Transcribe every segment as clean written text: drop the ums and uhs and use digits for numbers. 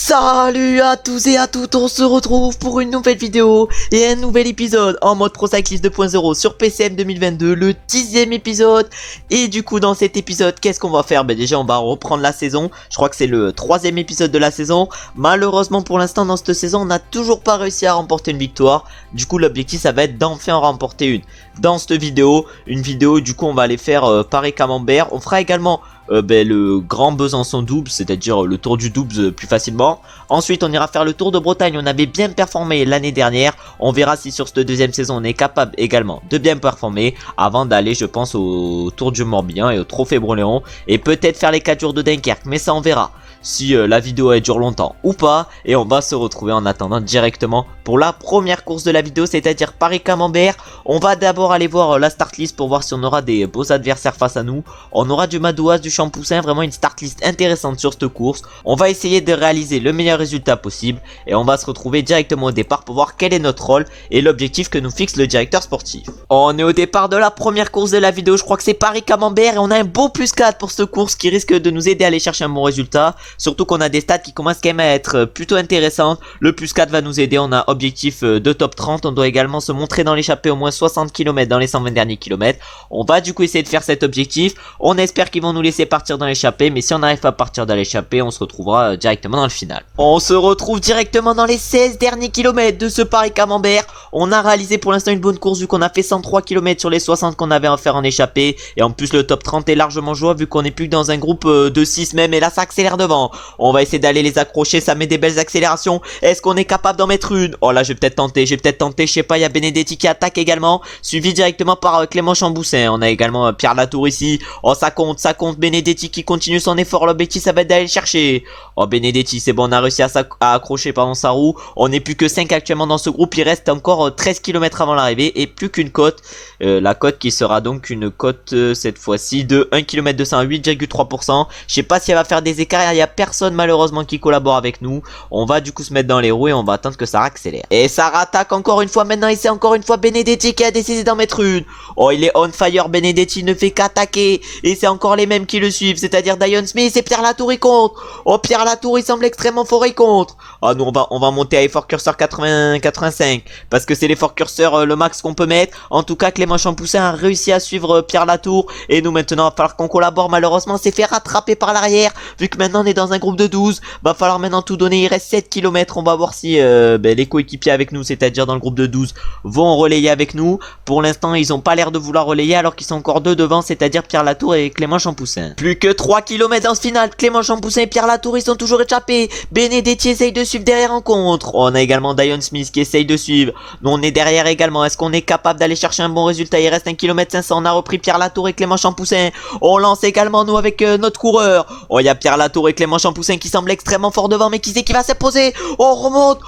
Salut à tous et à toutes, on se retrouve pour une nouvelle vidéo et un nouvel épisode en mode Pro Cyclist 2.0 sur PCM 2022, le 10e épisode. Et du coup dans cet épisode, qu'est-ce qu'on va faire? Déjà on va reprendre la saison, je crois que c'est le 3e épisode de la saison. Malheureusement pour l'instant dans cette saison, on n'a toujours pas réussi à remporter une victoire. Du coup l'objectif ça va être d'enfin en remporter une. Dans cette vidéo, du coup on va aller faire Paris-Camembert. On fera également le Grand Besançon double, c'est-à-dire le tour du double plus facilement. Ensuite on ira faire le tour de Bretagne, on avait bien performé l'année dernière. On verra si sur cette deuxième saison on est capable également de bien performer avant d'aller je pense au tour du Morbihan et au trophée Broléon. Et peut-être faire les 4 jours de Dunkerque, mais ça on verra si la vidéo elle dure longtemps ou pas. Et on va se retrouver en attendant directement pour la première course de la vidéo, c'est-à-dire Paris-Camembert. On va d'abord aller voir la start list pour voir si on aura des beaux adversaires face à nous. On aura du Madouas, du Champoussin, vraiment une start list intéressante sur cette course. On va essayer de réaliser le meilleur résultat possible et on va se retrouver directement au départ pour voir quel est notre rôle et l'objectif que nous fixe le directeur sportif. On est au départ de la première course de la vidéo, je crois que c'est Paris-Camembert et on a un beau plus 4 pour cette course qui risque de nous aider à aller chercher un bon résultat. Surtout qu'on a des stats qui commencent quand même à être plutôt intéressantes. Le plus 4 va nous aider, on a objectif de top 30. On doit également se montrer dans l'échappée au moins 60 km dans les 120 derniers kilomètres. On va du coup essayer de faire cet objectif. On espère qu'ils vont nous laisser partir dans l'échappée. Mais si on n'arrive pas à partir dans l'échappée, on se retrouvera directement dans le final. On se retrouve directement dans les 16 derniers kilomètres de ce Paris-Camembert. On a réalisé pour l'instant une bonne course vu qu'on a fait 103 km sur les 60 qu'on avait à faire en échappée. Et en plus le top 30 est largement jouable vu qu'on n'est plus que dans un groupe de 6 même. Et là ça accélère devant. On va essayer d'aller les accrocher, ça met des belles accélérations. Est-ce qu'on est capable d'en mettre une? Oh là je vais peut-être tenter, je sais pas, il y a Benedetti qui attaque également, suivi directement par Clément Champoussin. On a également Pierre Latour ici. Oh ça compte, Benedetti qui continue son effort, l'objectif ça va être d'aller le chercher. Oh Benedetti c'est bon, on a réussi à accrocher sa roue. On n'est plus que 5 actuellement dans ce groupe, il reste encore 13 km avant l'arrivée et plus qu'une côte. La côte qui sera donc une côte cette fois-ci de 1 km 200 à 8,3%. Je sais pas si elle va faire des écarts, il y a personne malheureusement qui collabore avec nous. On va du coup se mettre dans les roues et on va attendre que ça accélère. Et ça rattaque encore une fois maintenant et c'est encore une fois Benedetti qui a décidé d'en mettre une. Oh il est on fire, Benedetti ne fait qu'attaquer. Et c'est encore les mêmes qui le suivent, c'est-à-dire Dion Smith et Pierre Latour il compte. Oh Pierre Latour il semble extrêmement fort, il compte. Ah nous on va monter à effort curseur 85 parce que c'est l'effort curseur le max qu'on peut mettre. En tout cas Clément Champoussin a réussi à suivre Pierre Latour. Et nous maintenant il va falloir qu'on collabore, malheureusement c'est fait rattraper par l'arrière. Vu que maintenant on est dans un groupe de 12, va falloir maintenant tout donner, il reste 7 km. On va voir si les coéquipiers avec nous, c'est-à-dire dans le groupe de 12, vont relayer avec nous. Pour l'instant ils ont pas l'air de vouloir relayer alors qu'ils sont encore deux devant, c'est-à-dire Pierre Latour et Clément Champoussin. Plus que 3 km dans ce final, Clément Champoussin et Pierre Latour ils sont toujours échappés. Benedetti essaye de suivre derrière en contre. On a également Dion Smith qui essaye de suivre. Nous on est derrière également, est-ce qu'on est capable d'aller chercher un bon résultat? Il reste 1 km 500, on a repris Pierre Latour et Clément Champoussin. On lance également nous avec notre coureur. Oh il y a Pierre Latour et Clément Champoussin qui semble extrêmement fort devant, mais qui c'est qui va s'imposer? On remonte,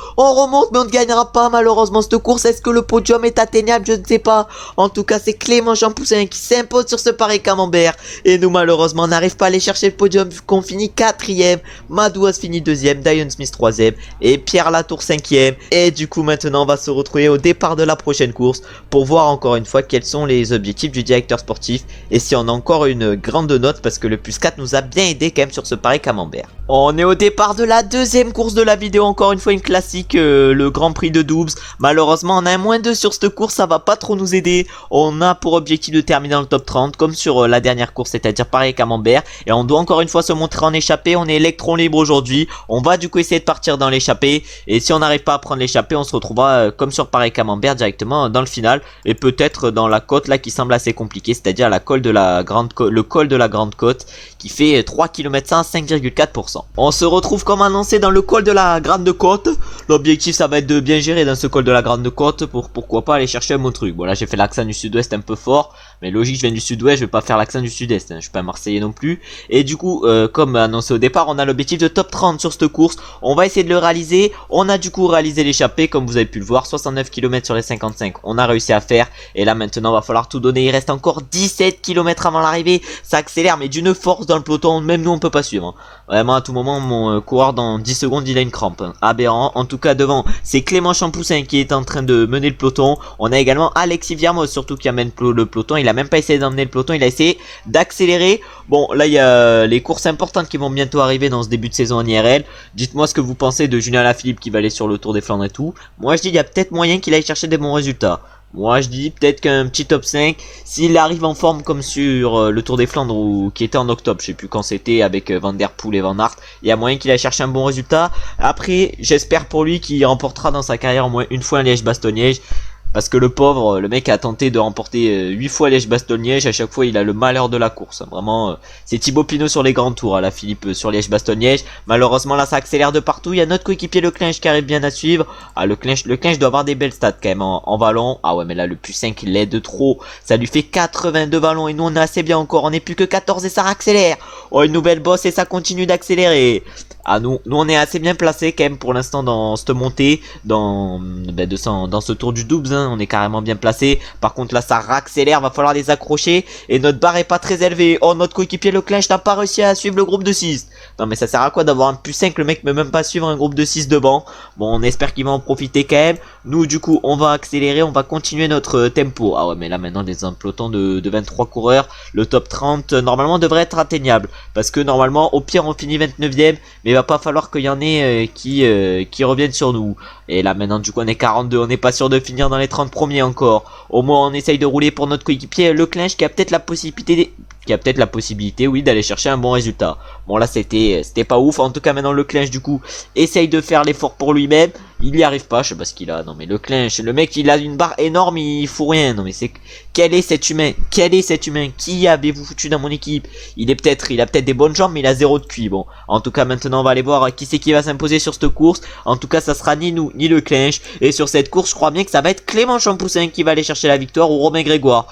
mais on ne gagnera pas malheureusement cette course. Est-ce que le podium est atteignable? Je ne sais pas. En tout cas c'est Clément Champoussin qui s'impose sur ce Paris-Camembert. Et nous malheureusement on n'arrive pas à aller chercher le podium vu qu'on finit 4ème. Madouas finit 2ème, Dion Smith 3ème et Pierre Latour 5ème. Et du coup maintenant on va se retrouver au départ de la prochaine course pour voir encore une fois quels sont les objectifs du directeur sportif et si on a encore une grande note parce que le plus 4 nous a bien aidé quand même sur ce Paris-Camembert. On est au départ de la deuxième course de la vidéo, encore une fois une classique, le Grand Prix de Doubs. Malheureusement on a un moins 2 sur cette course, ça va pas trop nous aider. On a pour objectif de terminer dans le top 30 comme sur la dernière course, c'est-à-dire Paris-Camembert. Et on doit encore une fois se montrer en échappée, on est électron libre aujourd'hui. On va du coup essayer de partir dans l'échappée. Et si on n'arrive pas à prendre l'échappée, on se retrouvera comme sur Paris-Camembert directement dans le final. Et peut-être dans la côte là qui semble assez compliquée, c'est-à-dire le col de la Grande Côte qui fait 3 km 100 à 5,4%. On se retrouve comme annoncé dans le col de la Grande Côte. L'objectif ça va être de bien gérer dans ce col de la Grande Côte pour pourquoi pas aller chercher un bon truc. Bon là j'ai fait l'accent du sud-ouest un peu fort, mais logique je viens du sud-ouest, je vais pas faire l'accent du sud-est, hein. Je suis pas marseillais non plus. Et du coup comme annoncé au départ, on a l'objectif de top 30 sur cette course. On va essayer de le réaliser. On a du coup réalisé l'échappée comme vous avez pu le voir, 69 km sur les 55 on a réussi à faire. Et là maintenant va falloir tout donner, il reste encore 17 km avant l'arrivée. Ça accélère mais d'une force dans le peloton, même nous on peut pas suivre, hein. Vraiment à tout moment mon coureur dans 10 secondes il a une crampe, hein. Aberrant. En tout cas devant c'est Clément Champoussin qui est en train de mener le peloton. On a également Alexis Viermos surtout qui amène le peloton, il il a même pas essayé d'emmener le peloton, il a essayé d'accélérer. Bon, là il y a les courses importantes qui vont bientôt arriver dans ce début de saison en IRL. Dites-moi ce que vous pensez de Julien Alaphilippe qui va aller sur le Tour des Flandres et tout. Moi je dis il y a peut-être moyen qu'il aille chercher des bons résultats. Moi je dis peut-être qu'un petit top 5, s'il arrive en forme comme sur le Tour des Flandres ou qui était en octobre, je sais plus quand c'était, avec Van Der Poel et Van Aert, il y a moyen qu'il aille chercher un bon résultat. Après j'espère pour lui qu'il remportera dans sa carrière au moins une fois un Liège-Bastogne-Liège. Parce que le pauvre, le mec a tenté de remporter 8 fois Liège-Bastogne-Liège, à chaque fois il a le malheur de la course. Vraiment, c'est Thibaut Pinot sur les grands tours, la Philippe sur Liège-Bastogne-Liège. Malheureusement là ça accélère de partout, il y a notre coéquipier Leclinch qui arrive bien à suivre. Ah Leclinch doit avoir des belles stats quand même en vallon. Ah ouais mais là le plus 5 il l'aide de trop, ça lui fait 82 vallons et nous on est assez bien encore, on est plus que 14 et ça accélère. Oh une nouvelle bosse et ça continue d'accélérer. Ah nous on est assez bien placé quand même pour l'instant dans cette montée, dans ce tour du double, hein, on est carrément bien placé. Par contre là ça accélère, va falloir les accrocher et notre barre est pas très élevée. Oh notre coéquipier Leclinch n'a pas réussi à suivre le groupe de 6. Non mais ça sert à quoi d'avoir un plus 5, le mec peut même pas suivre un groupe de 6 devant. Bon on espère qu'il va en profiter quand même. Nous du coup on va accélérer, on va continuer notre tempo. Ah ouais mais là maintenant des un peloton de 23 coureurs, le top 30 normalement devrait être atteignable. Parce que normalement au pire on finit 29ème, mais il va pas falloir qu'il y en ait qui reviennent sur nous. Et là maintenant du coup on est 42, on n'est pas sûr de finir dans les 30 premiers encore. Au moins on essaye de rouler pour notre coéquipier Leclinch qui a peut-être la possibilité oui d'aller chercher un bon résultat. Bon là c'était pas ouf, en tout cas maintenant Leclinch du coup essaye de faire l'effort pour lui-même. Il y arrive pas, je sais pas ce qu'il a. Non mais Leclinch, le mec il a une barre énorme, il fout rien. Non mais c'est quel est cet humain? Qui avez-vous foutu dans mon équipe? Il a peut-être des bonnes jambes mais il a 0 de QI. Bon, en tout cas maintenant on va aller voir qui c'est qui va s'imposer sur cette course. En tout cas ça sera ni nous ni Leclinch. Et sur cette course je crois bien que ça va être Clément Champoussin qui va aller chercher la victoire ou Romain Grégoire.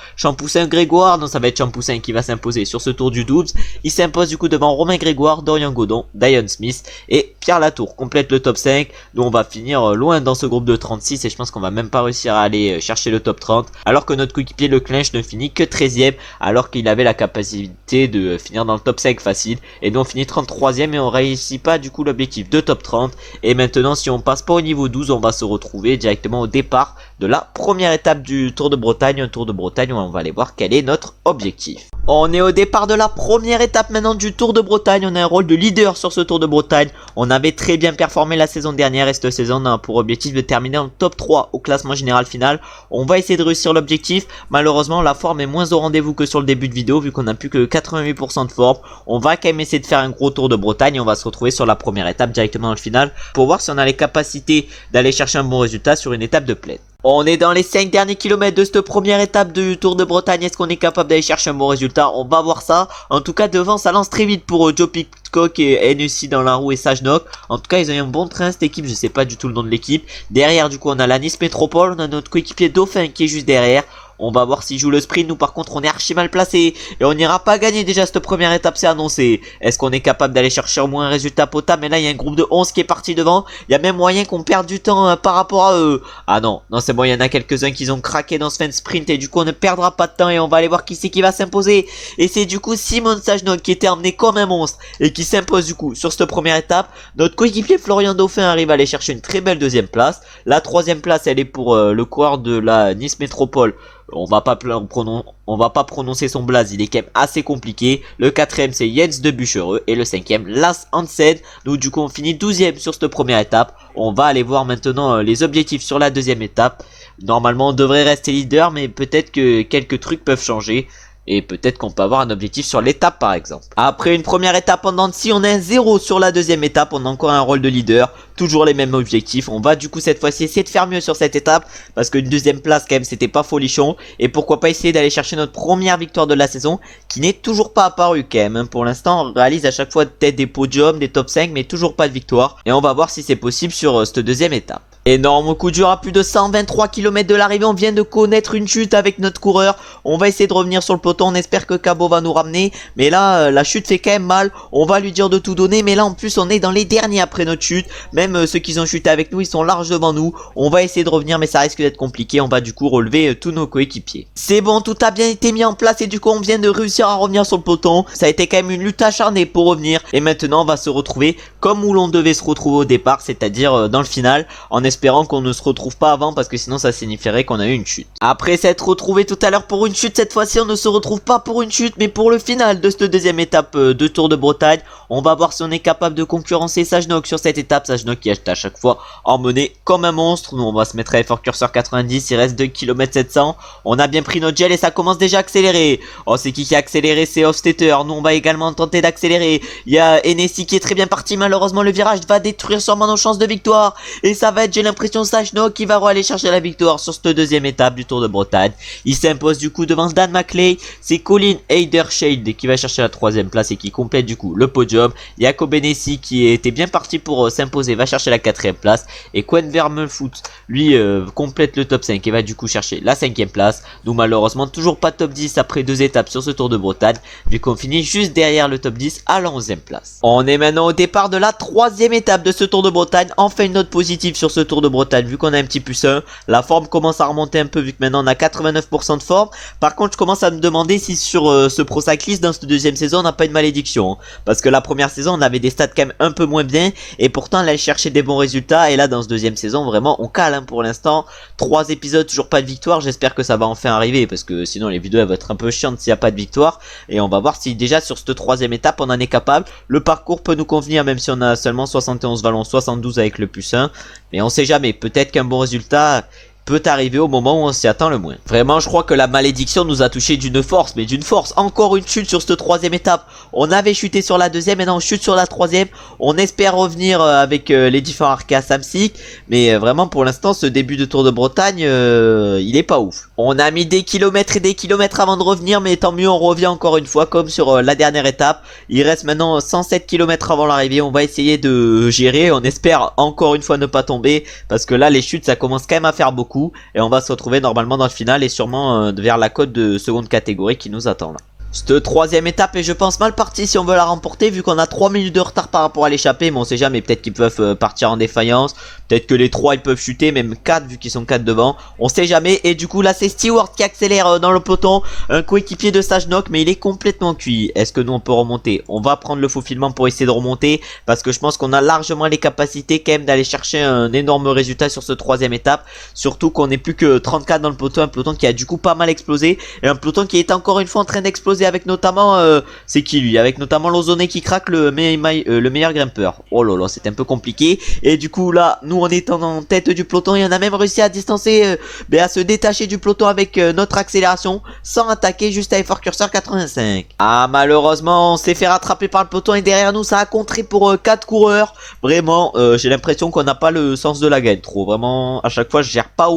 Grégoire, non ça va être Champoussin qui va s'imposer sur ce tour du double. Il s'impose du coup devant Romain Grégoire, Dorian Godon, Dion Smith et Pierre Latour. Complète le top 5. Nous on va finir loin dans ce groupe de 36 et je pense qu'on va même pas réussir à aller chercher le top 30, alors que notre coéquipier Leclinch ne finit que 13ème alors qu'il avait la capacité de finir dans le top 5 facile. Et nous on finit 33ème et on réussit pas du coup l'objectif de top 30. Et maintenant si on passe pas au niveau 12, on va se retrouver directement au départ de la première étape du Tour de Bretagne, un Tour de Bretagne où on va aller voir quel est notre objectif. On est au départ de la première étape maintenant du Tour de Bretagne. On a un rôle de leader sur ce Tour de Bretagne. On avait très bien performé la saison dernière et cette saison on a pour objectif de terminer en top 3 au classement général final. On va essayer de réussir l'objectif. Malheureusement la forme est moins au rendez-vous que sur le début de vidéo vu qu'on a plus que 88% de forme. On va quand même essayer de faire un gros Tour de Bretagne et on va se retrouver sur la première étape directement dans le final pour voir si on a les capacités d'aller chercher un bon résultat sur une étape de plaine. On est dans les 5 derniers kilomètres de cette première étape du Tour de Bretagne. Est-ce qu'on est capable d'aller chercher un bon résultat? On va voir ça. En tout cas devant ça lance très vite pour Joe Pitcock et NEC dans la roue et Sajnok. En tout cas ils ont eu un bon train cette équipe, je sais pas du tout le nom de l'équipe. Derrière du coup on a la Nice Métropole, on a notre coéquipier Dauphin qui est juste derrière. On va voir s'il joue le sprint. Nous par contre on est archi mal placé et on n'ira pas gagner déjà cette première étape, c'est annoncé. Est-ce qu'on est capable d'aller chercher au moins un résultat potable? Mais là il y a un groupe de 11 qui est parti devant. Il y a même moyen qu'on perde du temps par rapport à eux. Ah non c'est bon, il y en a quelques-uns qui ont craqué dans ce fin de sprint et du coup on ne perdra pas de temps et on va aller voir qui c'est qui va s'imposer. Et c'est du coup Simon Sajnok qui était emmené comme un monstre et qui s'impose du coup sur cette première étape. Notre coéquipier Florian Dauphin arrive à aller chercher une très belle deuxième place. La troisième place elle est pour le coureur de la Nice Métropole. On va pas prononcer son blaze, il est quand même assez compliqué. Le quatrième c'est Jens de Buchereux et le cinquième Lars Hansen. Nous du coup on finit 12ème sur cette première étape. On va aller voir maintenant les objectifs sur la deuxième étape. Normalement on devrait rester leader mais peut-être que quelques trucs peuvent changer. Et peut-être qu'on peut avoir un objectif sur l'étape par exemple. Après une première étape en dents de scie, on est un 0 sur la deuxième étape. On a encore un rôle de leader. Toujours les mêmes objectifs. On va du coup cette fois-ci essayer de faire mieux sur cette étape. Parce qu'une deuxième place quand même c'était pas folichon. Et pourquoi pas essayer d'aller chercher notre première victoire de la saison. Qui n'est toujours pas apparue quand même. Pour l'instant on réalise à chaque fois peut-être des podiums, des top 5. Mais toujours pas de victoire. Et on va voir si c'est possible sur cette deuxième étape. Énorme coup dur à plus de 123 km de l'arrivée. On vient de connaître une chute avec notre coureur. On va essayer de revenir sur le peloton. On espère que Cabot va nous ramener. Mais là, la chute fait quand même mal. On va lui dire de tout donner. Mais là, en plus, on est dans les derniers après notre chute. Même même ceux qui ont chuté avec nous, ils sont large devant nous. On va essayer de revenir, mais ça risque d'être compliqué. On va du coup relever tous nos coéquipiers. C'est bon, tout a bien été mis en place et du coup on vient de réussir à revenir sur le peloton. Ça a été quand même une lutte acharnée pour revenir. Et maintenant on va se retrouver comme où l'on devait se retrouver au départ, c'est-à-dire dans le final, en espérant qu'on ne se retrouve pas avant parce que sinon ça signifierait qu'on a eu une chute. Après s'être retrouvé tout à l'heure pour une chute, cette fois-ci on ne se retrouve pas pour une chute mais pour le final de cette deuxième étape de Tour de Bretagne. On va voir si on est capable de concurrencer Sajnok sur cette étape. Sajnok qui est à chaque fois emmené comme un monstre. Nous on va se mettre à effort curseur 90, il reste 2 km 700. On a bien pris notre gel et ça commence déjà à accélérer. Oh, c'est qui a accéléré? C'est Hofstetter. Nous on va également tenter d'accélérer. Il y a Hennessy qui est très bien parti. Malheureusement le virage va détruire sûrement nos chances de victoire. Et ça va être, j'ai l'impression, Sajnok qui va aller chercher la victoire sur cette deuxième étape du Tour de Bretagne. Il s'impose du coup devant Dan McLeay. C'est Colin Heiderscheid qui va chercher la troisième place et qui complète du coup le podium. Jacob Hennessy qui était bien parti pour s'imposer va chercher la quatrième place. Et Quen Vermelfoot lui complète le top 5 et va du coup chercher la cinquième place. Nous malheureusement toujours pas top 10 après 2 étapes sur ce Tour de Bretagne, vu qu'on finit juste derrière le top 10 à la 11e place. On est maintenant au départ de la troisième étape de ce Tour de Bretagne. Enfin une note positive sur ce Tour de Bretagne vu qu'on a un petit plus 1. La forme commence à remonter un peu vu que maintenant on a 89% de forme. Par contre je commence à me demander si sur ce Pro Cyclist dans cette deuxième saison on n'a pas une malédiction, hein. Parce que la première saison on avait des stats quand même un peu moins bien et pourtant on allait chercher des bons résultats. Et là dans cette deuxième saison vraiment on cale, hein, pour l'instant. 3 épisodes, toujours pas de victoire. J'espère que ça va enfin arriver parce que sinon les vidéos elles vont être un peu chiantes s'il n'y a pas de victoire. Et on va voir si déjà sur cette troisième étape on en est capable. Le parcours peut nous convenir même si on a seulement 71 vallons, 72 avec le plus 1. Mais on sait jamais, peut-être qu'un bon résultat peut arriver au moment où on s'y attend le moins. Vraiment je crois que la malédiction nous a touché d'une force, mais d'une force. Encore une chute sur cette troisième étape. On avait chuté sur la deuxième, maintenant on chute sur la troisième. On espère revenir avec les différents Arkea Samsic, mais vraiment pour l'instant ce début de Tour de Bretagne il est pas ouf. On a mis des kilomètres et des kilomètres avant de revenir, mais tant mieux, on revient encore une fois comme sur la dernière étape. Il reste maintenant 107 km avant l'arrivée. On va essayer de gérer, on espère encore une fois ne pas tomber parce que là les chutes ça commence quand même à faire beaucoup. Et on va se retrouver normalement dans le final et sûrement vers la côte de seconde catégorie qui nous attend là. Cette troisième étape est je pense mal partie si on veut la remporter vu qu'on a 3 minutes de retard par rapport à l'échappée. Mais on sait jamais, peut-être qu'ils peuvent partir en défaillance. Peut-être que les 3 ils peuvent chuter, même 4 vu qu'ils sont 4 devant. On sait jamais. Et du coup là c'est Stewart qui accélère dans le peloton. Un coéquipier de Sajnok mais il est complètement cuit. Est-ce que nous on peut remonter? On va prendre le faufilement pour essayer de remonter. Parce que je pense qu'on a largement les capacités quand même d'aller chercher un énorme résultat sur cette troisième étape. Surtout qu'on n'est plus que 34 dans le peloton. Un peloton qui a du coup pas mal explosé. Et un peloton qui est encore une fois en train d'exploser avec notamment c'est qui lui, avec notamment Lozone qui craque le meilleur grimpeur. Oh là là, c'est un peu compliqué. Et du coup là nous on est en tête du peloton et on a même réussi à distancer à se détacher du peloton avec notre accélération sans attaquer, juste à effort curseur 85. Ah malheureusement on s'est fait rattraper par le peloton et derrière nous ça a contré pour 4 coureurs. Vraiment j'ai l'impression qu'on n'a pas le sens de la gagne trop. Vraiment à chaque fois je gère pas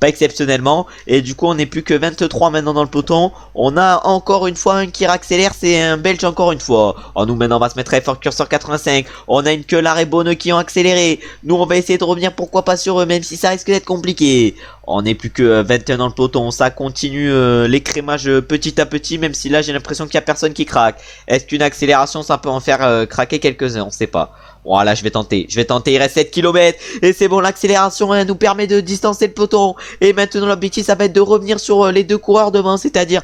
exceptionnellement. Et du coup on n'est plus que 23 maintenant dans le peloton. On a encore une fois un qui accélère, c'est un Belge encore une fois. Oh, nous maintenant on va se mettre à effort curseur 85. On a une Kelar et Bonneux qui ont accéléré. Nous on va essayer de revenir, pourquoi pas sur eux, même si ça risque d'être compliqué. On n'est plus que 21 dans le peloton. Ça continue l'écrémage petit à petit, même si là j'ai l'impression qu'il n'y a personne qui craque. Est-ce qu'une accélération ça peut en faire craquer quelques-uns? On sait pas. Voilà, je vais tenter, il reste 7 km et c'est bon, l'accélération nous permet de distancer le peloton. Et maintenant l'objectif ça va être de revenir sur les deux coureurs devant, c'est-à-dire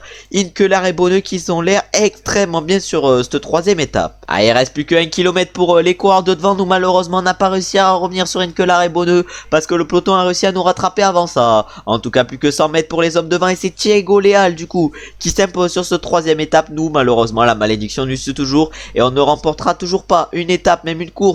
Kelar et Bonneux qui sont l'air extrêmement bien sur cette troisième étape. Ah, il reste plus que 1 km pour les coureurs de devant. Nous malheureusement on n'a pas réussi à revenir sur Kelar et Bonneux parce que le peloton a réussi à nous rattraper avant ça. En tout cas plus que 100 mètres pour les hommes devant et c'est Thiago Leal du coup qui s'impose sur cette troisième étape. Nous malheureusement la malédiction nous suit toujours et on ne remportera toujours pas une étape, même une course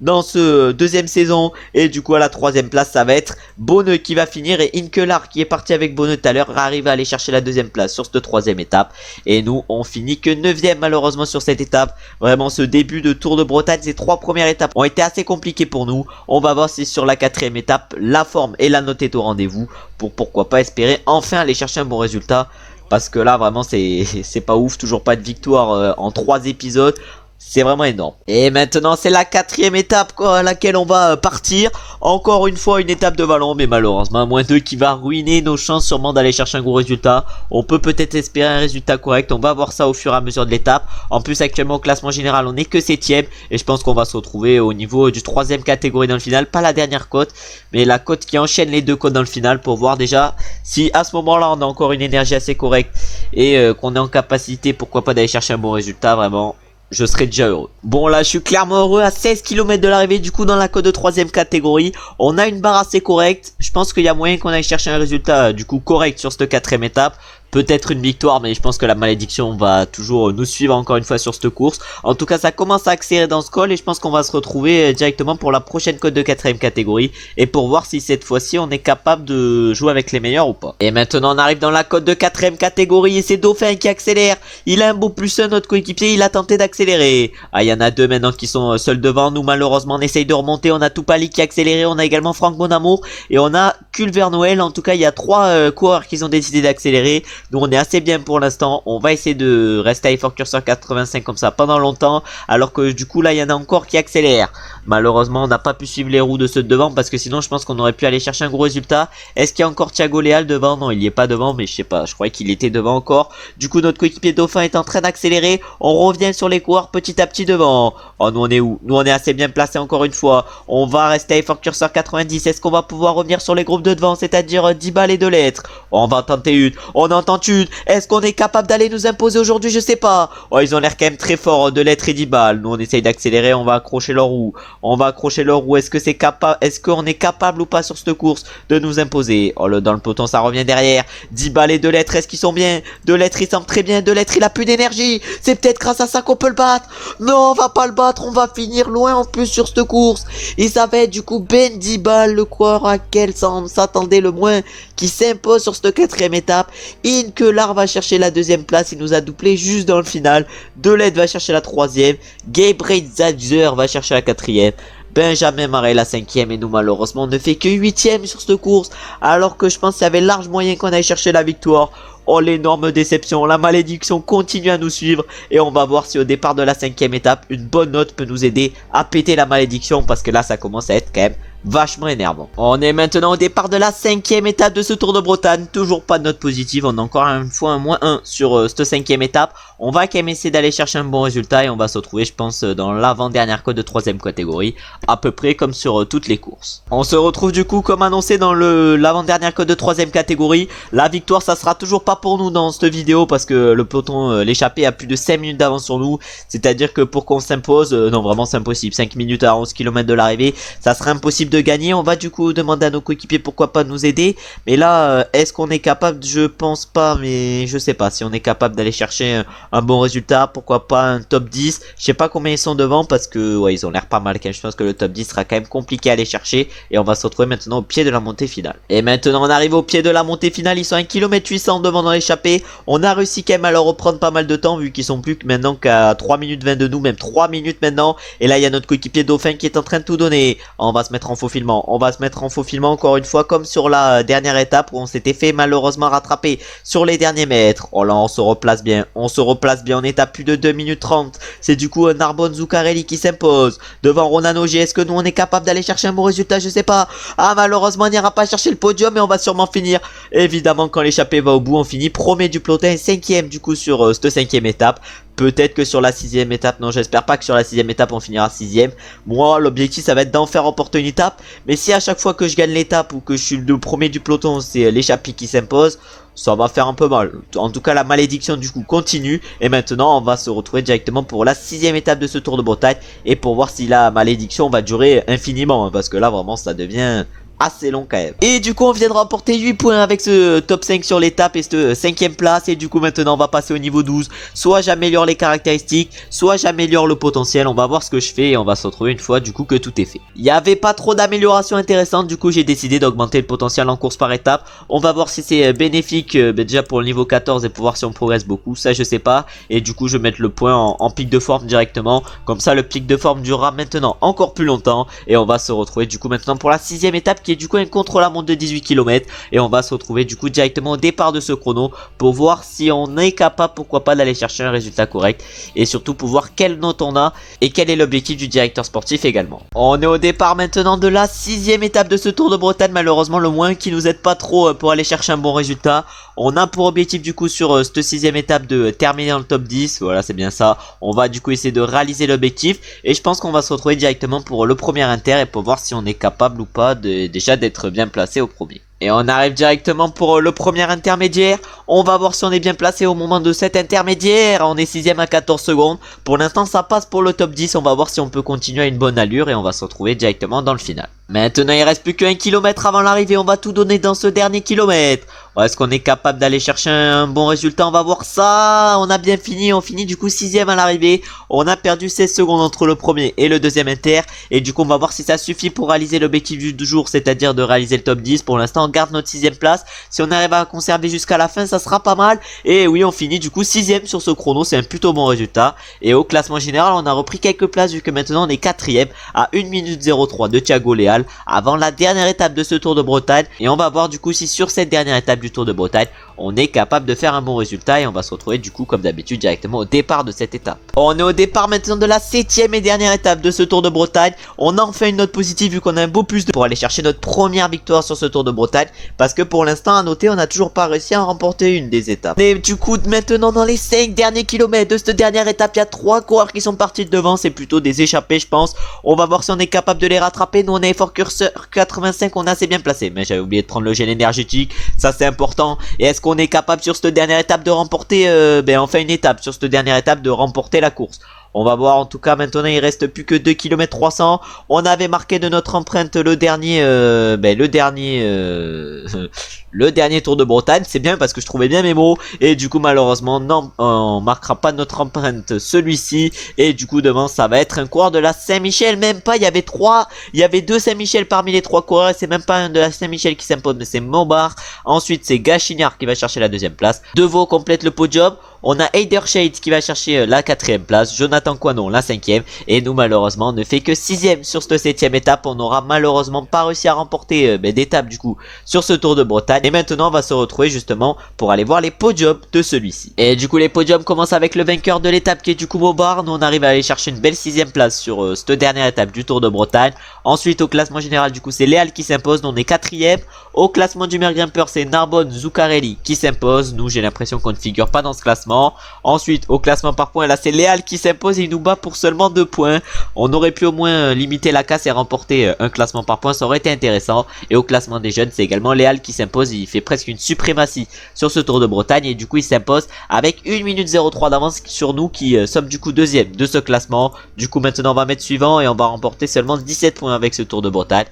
dans ce deuxième saison. Et du coup à la troisième place ça va être Bonneux qui va finir et Kelar qui est parti avec Bonneux tout à l'heure arrive à aller chercher la deuxième place sur cette troisième étape. Et nous on finit que 9ème malheureusement sur cette étape. Vraiment ce début de Tour de Bretagne, ces 3 premières étapes ont été assez compliquées pour nous. On va voir si sur la 4ème étape la forme et la note est au rendez-vous pour pourquoi pas espérer enfin aller chercher un bon résultat. Parce que là vraiment c'est pas ouf, toujours pas de victoire en 3 épisodes. C'est vraiment énorme. Et maintenant c'est la 4e étape quoi, à laquelle on va partir. Encore une fois une étape de ballon, mais malheureusement -2 qui va ruiner nos chances sûrement d'aller chercher un gros résultat. On peut peut-être espérer un résultat correct, on va voir ça au fur et à mesure de l'étape. En plus actuellement au classement général on est que 7ème. Et je pense qu'on va se retrouver au niveau du 3ème catégorie dans le final. Pas la dernière côte, mais la côte qui enchaîne les deux côtes dans le final. Pour voir déjà si à ce moment là on a encore une énergie assez correcte. Et qu'on est en capacité pourquoi pas d'aller chercher un bon résultat vraiment. Je serais déjà heureux. Bon là je suis clairement heureux à 16 km de l'arrivée du coup dans la côte de 3ème catégorie. On a une barre assez correcte. Je pense qu'il y a moyen qu'on aille chercher un résultat du coup correct sur cette 4ème étape. Peut-être une victoire, mais je pense que la malédiction va toujours nous suivre encore une fois sur cette course. En tout cas ça commence à accélérer dans ce col et je pense qu'on va se retrouver directement pour la prochaine côte de 4ème catégorie. Et pour voir si cette fois-ci on est capable de jouer avec les meilleurs ou pas. Et maintenant on arrive dans la côte de 4ème catégorie et c'est Dauphin qui accélère. Il a un beau +1 notre coéquipier, il a tenté d'accélérer. Ah il y en a deux maintenant qui sont seuls devant. Nous malheureusement on essaye de remonter. On a Toupali qui a accéléré, on a également Franck Bonamour et on a Culver Noël. En tout cas il y a 3 coureurs qui ont décidé d'accélérer. Nous on est assez bien pour l'instant, on va essayer de rester à effort curseur 85 comme ça pendant longtemps, alors que du coup là il y en a encore qui accélèrent. Malheureusement on n'a pas pu suivre les roues de ceux de devant parce que sinon je pense qu'on aurait pu aller chercher un gros résultat. Est-ce qu'il y a encore Thiago Léal devant? Non il n'y est pas devant, mais je sais pas, je croyais qu'il était devant encore. Du coup notre coéquipier Dauphin est en train d'accélérer, on revient sur les coureurs petit à petit devant. Oh nous on est où? Nous on est assez bien placé encore une fois, on va rester à effort curseur 90. Est-ce qu'on va pouvoir revenir sur les groupes de devant, c'est-à-dire 10 balles et 2 lettres? Oh, on va en tenter une, on en tente une. Est-ce qu'on est capable d'aller nous imposer aujourd'hui? Je sais pas. Oh ils ont l'air quand même très forts, 2 lettres et 10 balles. Nous on essaye d'accélérer, on va accrocher leur roue. On va accrocher leur roue. Est-ce que c'est capable? Est-ce qu'on est capable ou pas sur cette course de nous imposer? Oh dans le peloton ça revient derrière. 10 balles et 2 lettres, est-ce qu'ils sont bien? 2 lettres il semble très bien. 2 lettres il a plus d'énergie. C'est peut-être grâce à ça qu'on peut le battre. Non on va pas le battre, on va finir loin en plus sur cette course. Et ça va être du coup Ben 10 balles, le coureur à quel s'attendait le moins, qui s'impose sur cette 4ème étape. Inkelar va chercher la 2ème place, il nous a doublé juste dans le final. Delette va chercher la 3ème, Gabriel Zadger va chercher la 4ème, Benjamin Marais la 5ème et nous malheureusement on ne fait que 8ème sur cette course, alors que je pense qu'il y avait large moyen qu'on aille chercher la victoire. Oh l'énorme déception, la malédiction continue à nous suivre et on va voir si au départ de la 5ème étape une bonne note peut nous aider à péter la malédiction, parce que là ça commence à être quand même vachement énervant. On est maintenant au départ de la 5ème étape de ce Tour de Bretagne. Toujours pas de note positive, on a encore une fois un -1 sur cette 5ème étape. On va quand même essayer d'aller chercher un bon résultat et on va se retrouver je pense dans l'avant-dernière côte de 3ème catégorie, à peu près comme sur toutes les courses. On se retrouve du coup comme annoncé dans l'avant-dernière côte de 3ème catégorie. La victoire ça sera toujours pas pour nous dans cette vidéo parce que le peloton, l'échappée a plus de 5 minutes d'avance sur nous. C'est à dire que pour qu'on s'impose, non vraiment c'est impossible, 5 minutes à 11 km de l'arrivée, ça serait impossible de gagner. On va du coup demander à nos coéquipiers pourquoi pas nous aider, mais là est-ce qu'on est capable? Je pense pas, mais je sais pas si on est capable d'aller chercher un bon résultat, pourquoi pas un top 10. Je sais pas combien ils sont devant parce que ouais ils ont l'air pas mal quand même. Je pense que le top 10 sera quand même compliqué à aller chercher et on va se retrouver maintenant au pied de la montée finale. Et maintenant on arrive au pied de la montée finale, ils sont à 1 km 800 devant dans l'échappée. On a réussi quand même à leur reprendre pas mal de temps vu qu'ils sont plus que maintenant qu'à 3 minutes 20 de nous, même 3 minutes maintenant. Et là il y a notre coéquipier Dauphin qui est en train de tout donner. On va se mettre en faufilement, on va se mettre en faufilement encore une fois comme sur la dernière étape où on s'était fait malheureusement rattraper sur les derniers mètres. Oh là on se replace bien, on est à plus de 2 minutes 30. C'est du coup Narbonne Zuccarelli qui s'impose devant Ronan Ogier. Est-ce que nous on est capable d'aller chercher un bon résultat? Je sais pas. Ah malheureusement on n'ira pas chercher le podium, mais on va sûrement finir. Évidemment quand l'échappée va au bout on finit premier du peloton et 5ème du coup sur cette 5ème étape. Peut-être que sur la 6ème étape, non j'espère pas que sur la 6ème étape on finira 6ème. Moi l'objectif ça va être d'en faire remporter une étape. Mais si à chaque fois que je gagne l'étape ou que je suis le premier du peloton c'est l'échappée qui s'impose, ça va faire un peu mal. En tout cas la malédiction du coup continue. Et maintenant on va se retrouver directement pour la 6ème étape de ce Tour de Bretagne. Et pour voir si la malédiction va durer infiniment, hein, parce que là vraiment ça devient assez long quand même. Et du coup on vient de remporter 8 points avec ce top 5 sur l'étape et cette 5ème place. Et du coup maintenant on va passer au niveau 12. Soit j'améliore les caractéristiques, soit j'améliore le potentiel. On va voir ce que je fais et on va se retrouver une fois du coup que tout est fait. Il n'y avait pas trop d'amélioration intéressante, du coup j'ai décidé d'augmenter le potentiel en course par étape. On va voir si c'est bénéfique déjà pour le niveau 14 et pour voir si on progresse beaucoup, ça je sais pas. Et du coup je vais mettre le point en pic de forme directement, comme ça le pic de forme durera maintenant encore plus longtemps. Et on va se retrouver du coup maintenant pour la 6ème étape qui est du coup un contre-la-montre de 18 km. Et on va se retrouver du coup directement au départ de ce chrono pour voir si on est capable, pourquoi pas, d'aller chercher un résultat correct. Et surtout pour voir quelle note on a et quel est l'objectif du directeur sportif également. On est au départ maintenant de la 6e étape de ce Tour de Bretagne. Malheureusement le moins qui nous aide pas trop pour aller chercher un bon résultat. On a pour objectif du coup sur cette 6e étape de terminer dans le top 10. Voilà, c'est bien ça. On va du coup essayer de réaliser l'objectif. Et je pense qu'on va se retrouver directement pour le premier inter et pour voir si on est capable ou pas déjà d'être bien placé au premier. Et on arrive directement pour le premier intermédiaire. On va voir si on est bien placé au moment de cet intermédiaire. On est 6ème à 14 secondes. Pour l'instant ça passe pour le top 10. On va voir si on peut continuer à une bonne allure. Et on va se retrouver directement dans le final. Maintenant il reste plus qu'un kilomètre avant l'arrivée. On va tout donner dans ce dernier kilomètre. Est-ce qu'on est capable d'aller chercher un bon résultat? On va voir ça. On a bien fini. On finit du coup 6ème à l'arrivée. On a perdu 16 secondes entre le premier et le deuxième inter. Et du coup on va voir si ça suffit pour réaliser l'objectif du jour. C'est-à-dire de réaliser le top 10. Pour l'instant on garde notre 6ème place. Si on arrive à conserver jusqu'à la fin ça sera pas mal. Et oui, on finit du coup 6ème sur ce chrono. C'est un plutôt bon résultat. Et au classement général on a repris quelques places vu que maintenant on est 4ème à 1 minute 03 de Thiago Léal avant la dernière étape de ce Tour de Bretagne. Et on va voir du coup si sur cette dernière étape du Tour de Bretagne on est capable de faire un bon résultat. Et on va se retrouver du coup comme d'habitude directement au départ de cette étape. On est au départ maintenant de la 7ème et dernière étape de ce Tour de Bretagne. On a enfin une note positive vu qu'on a un beau plus pour aller chercher notre première victoire sur ce Tour de Bretagne. Parce que pour l'instant à noter on n'a toujours pas réussi à remporter une des étapes. Et du coup maintenant dans les 5 derniers kilomètres de cette dernière étape, il y a 3 coureurs qui sont partis de devant. C'est plutôt des échappés je pense. On va voir si on est capable de les rattraper. Nous on a effort curseur 85, on est assez bien placé. Mais j'avais oublié de prendre le gel énergétique, ça c'est important. Et est-ce qu'on est capable sur cette dernière étape de remporter enfin une étape sur cette dernière étape de remporter la course? On va voir. En tout cas maintenant il reste plus que 2 km 300. On avait marqué de notre empreinte le dernier le dernier Tour de Bretagne. C'est bien parce que je trouvais bien mes mots. Et du coup malheureusement non, on marquera pas notre empreinte celui-ci. Et du coup devant ça va être un coureur de la Saint-Michel. Même pas, il y avait 2 Saint-Michel parmi les 3 coureurs. C'est même pas un de la Saint-Michel qui s'impose, mais c'est Montbard. Ensuite c'est Gachignard qui va chercher la 2ème place. Devaux complète le podium. On a Heiderscheid qui va chercher la 4ème place. Jonathan Coinon la 5ème. Et nous malheureusement on ne fait que 6ème sur cette 7ème étape. On n'aura malheureusement pas réussi à remporter d'étape du coup sur ce Tour de Bretagne. Et maintenant on va se retrouver justement pour aller voir les podiums de celui-ci. Et du coup les podiums commencent avec le vainqueur de l'étape qui est du coup Montbard. Nous on arrive à aller chercher une belle 6ème place sur cette dernière étape du Tour de Bretagne. Ensuite au classement général du coup c'est Léal qui s'impose. Nous on est 4ème. Au classement du meilleur grimpeur c'est Narbonne Zuccarelli qui s'impose. Nous j'ai l'impression qu'on ne figure pas dans ce classement. Ensuite au classement par points là c'est Léal qui s'impose et il nous bat pour seulement 2 points. On aurait pu au moins limiter la casse et remporter un classement par points, ça aurait été intéressant. Et au classement des jeunes c'est également Léal qui s'impose. Il fait presque une suprématie sur ce Tour de Bretagne et du coup il s'impose avec 1 minute 03 d'avance sur nous qui sommes du coup 2ème de ce classement. Du coup maintenant on va mettre suivant et on va remporter seulement 17 points avec ce Tour de Bretagne.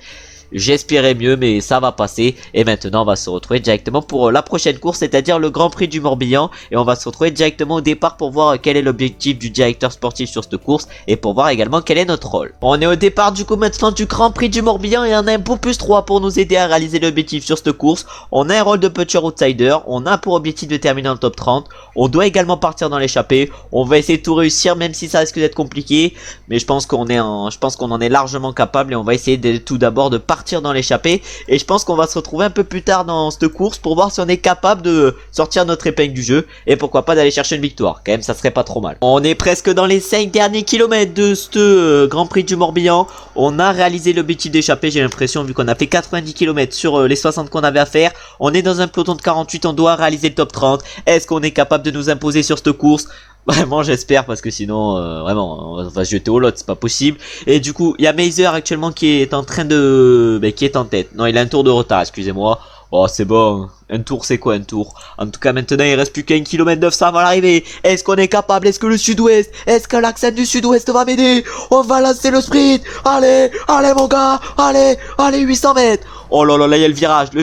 J'espérais mieux mais ça va passer. Et maintenant on va se retrouver directement pour la prochaine course, c'est-à-dire le Grand Prix du Morbihan. Et on va se retrouver directement au départ pour voir quel est l'objectif du directeur sportif sur cette course. Et pour voir également quel est notre rôle. On est au départ du coup maintenant du Grand Prix du Morbihan. Et on a un beau plus 3 pour nous aider à réaliser l'objectif sur cette course. On a un rôle de petit outsider. On a pour objectif de terminer dans le top 30. On doit également partir dans l'échappée. On va essayer de tout réussir même si ça risque d'être compliqué. Mais je pense qu'on en est largement capable. Et on va essayer tout d'abord de partir dans l'échappée. Et je pense qu'on va se retrouver un peu plus tard dans cette course pour voir si on est capable de sortir notre épingle du jeu. Et pourquoi pas d'aller chercher une victoire. Quand même ça serait pas trop mal. On est presque dans les 5 derniers kilomètres de ce Grand Prix du Morbihan. On a réalisé l'objectif d'échappée, j'ai l'impression, vu qu'on a fait 90 km sur les 60 qu'on avait à faire. On est dans un peloton de 48, on doit réaliser le top 30. Est-ce qu'on est capable de nous imposer sur cette course? Vraiment j'espère parce que sinon vraiment on va se jeter au lot, c'est pas possible. Et du coup il y a Meiser actuellement qui est en train de qui est en tête. Non, il a un tour de retard, excusez-moi. Oh c'est bon, un tour c'est quoi un tour? En tout cas maintenant il reste plus qu'un kilomètre 900 avant l'arrivée. Est-ce qu'on est capable? Est-ce que le sud-ouest, est-ce que l'accent du sud-ouest va m'aider? On va lancer le sprint. Allez, allez mon gars, allez, allez 800 mètres. Oh là là, là il y a le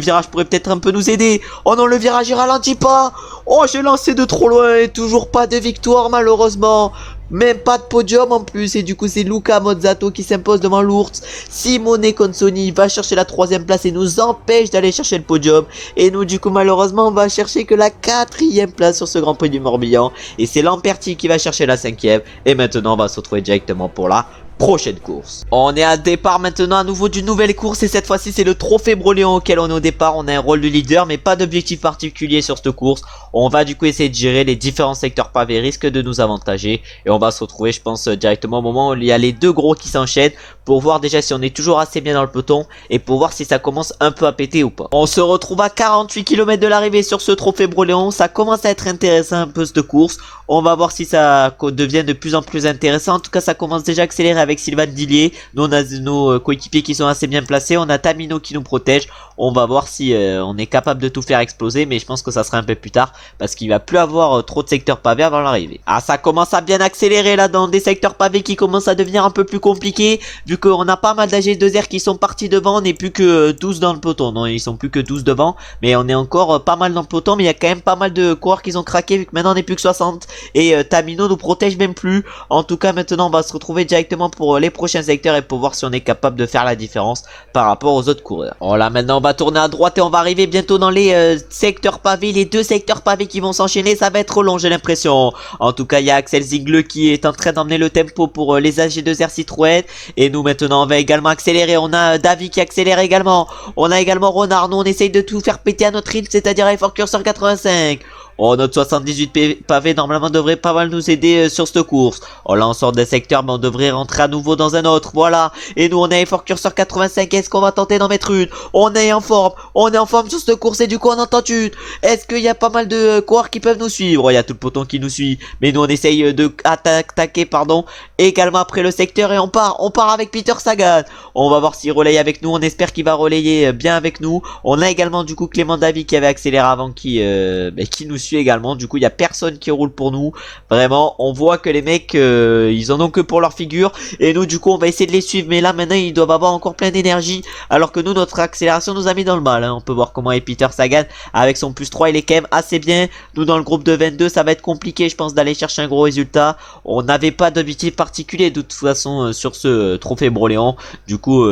virage pourrait peut-être un peu nous aider. Oh non, le virage il ralentit pas. Oh j'ai lancé de trop loin et toujours pas de victoire malheureusement. Même pas de podium en plus. Et du coup c'est Luca Mozzato qui s'impose devant l'ours. Simone Consoni va chercher la 3ème place et nous empêche d'aller chercher le podium. Et nous du coup malheureusement on va chercher que la 4ème place sur ce Grand Prix du Morbihan. Et c'est Lamperti qui va chercher la 5ème. Et maintenant on va se retrouver directement pour la prochaine course. On est à départ maintenant à nouveau d'une nouvelle course et cette fois-ci c'est le trophée Broléon auquel on est au départ. On a un rôle de leader mais pas d'objectif particulier sur cette course. On va du coup essayer de gérer les différents secteurs pavés, risque de nous avantager et on va se retrouver je pense directement au moment où il y a les deux gros qui s'enchaînent pour voir déjà si on est toujours assez bien dans le peloton et pour voir si ça commence un peu à péter ou pas. On se retrouve à 48 km de l'arrivée sur ce trophée Broléon. Ça commence à être intéressant un peu cette course. On va voir si ça devient de plus en plus intéressant. En tout cas ça commence déjà à accélérer avec Sylvain Dillier. Nous on a nos coéquipiers qui sont assez bien placés. On a Tamino qui nous protège. On va voir si on est capable de tout faire exploser. Mais je pense que ça sera un peu plus tard. Parce qu'il va plus avoir trop de secteurs pavés avant l'arrivée. Ah ça commence à bien accélérer là dans des secteurs pavés qui commencent à devenir un peu plus compliqués. Vu qu'on a pas mal d'AG2R qui sont partis devant. On n'est plus que 12 dans le peloton. Non ils sont plus que 12 devant. Mais on est encore pas mal dans le peloton. Mais il y a quand même pas mal de coureurs qui ont craqué. Vu que maintenant on n'est plus que 60. Et Tamino nous protège même plus. En tout cas maintenant on va se retrouver directement pour les prochains secteurs et pour voir si on est capable de faire la différence par rapport aux autres coureurs. Oh là maintenant on va tourner à droite et on va arriver bientôt dans les secteurs pavés. Les deux secteurs pavés qui vont s'enchaîner. Ça va être long j'ai l'impression. En tout cas il y a Axel Ziegler qui est en train d'emmener le tempo pour les AG2R Citroën. Et nous maintenant on va également accélérer. On a David qui accélère également. On a également Renard. Nous on essaye de tout faire péter à notre rythme, c'est-à-dire Effort Cursor 85. Oh notre 78 pavés normalement devrait pas mal nous aider sur cette course. Oh là on sort d'un secteur mais on devrait rentrer à nouveau dans un autre. Voilà. Et nous on a Effort Cursor 85. Est-ce qu'on va tenter d'en mettre une? On est en forme. On est en forme sur cette course et du coup on en tente une. Est-ce qu'il y a pas mal de coureurs qui peuvent nous suivre? Il y a tout le peloton qui nous suit. Mais nous on essaye de attaquer pardon. Également après le secteur et on part. On part avec Peter Sagan. On va voir s'il relaye avec nous. On espère qu'il va relayer bien avec nous. On a également du coup Clément David qui avait accéléré avant qui nous suit également. Du coup il y a personne qui roule pour nous. Vraiment on voit que les mecs ils en ont que pour leur figure. Et nous du coup on va essayer de les suivre. Mais là maintenant ils doivent avoir encore plein d'énergie. Alors que nous notre accélération nous a mis dans le mal hein. On peut voir comment est Peter Sagan avec son plus 3. Il est quand même assez bien. Nous dans le groupe de 22 ça va être compliqué je pense d'aller chercher un gros résultat. On n'avait pas d'objectif particulier de toute façon sur ce trophée Broléon. Du coup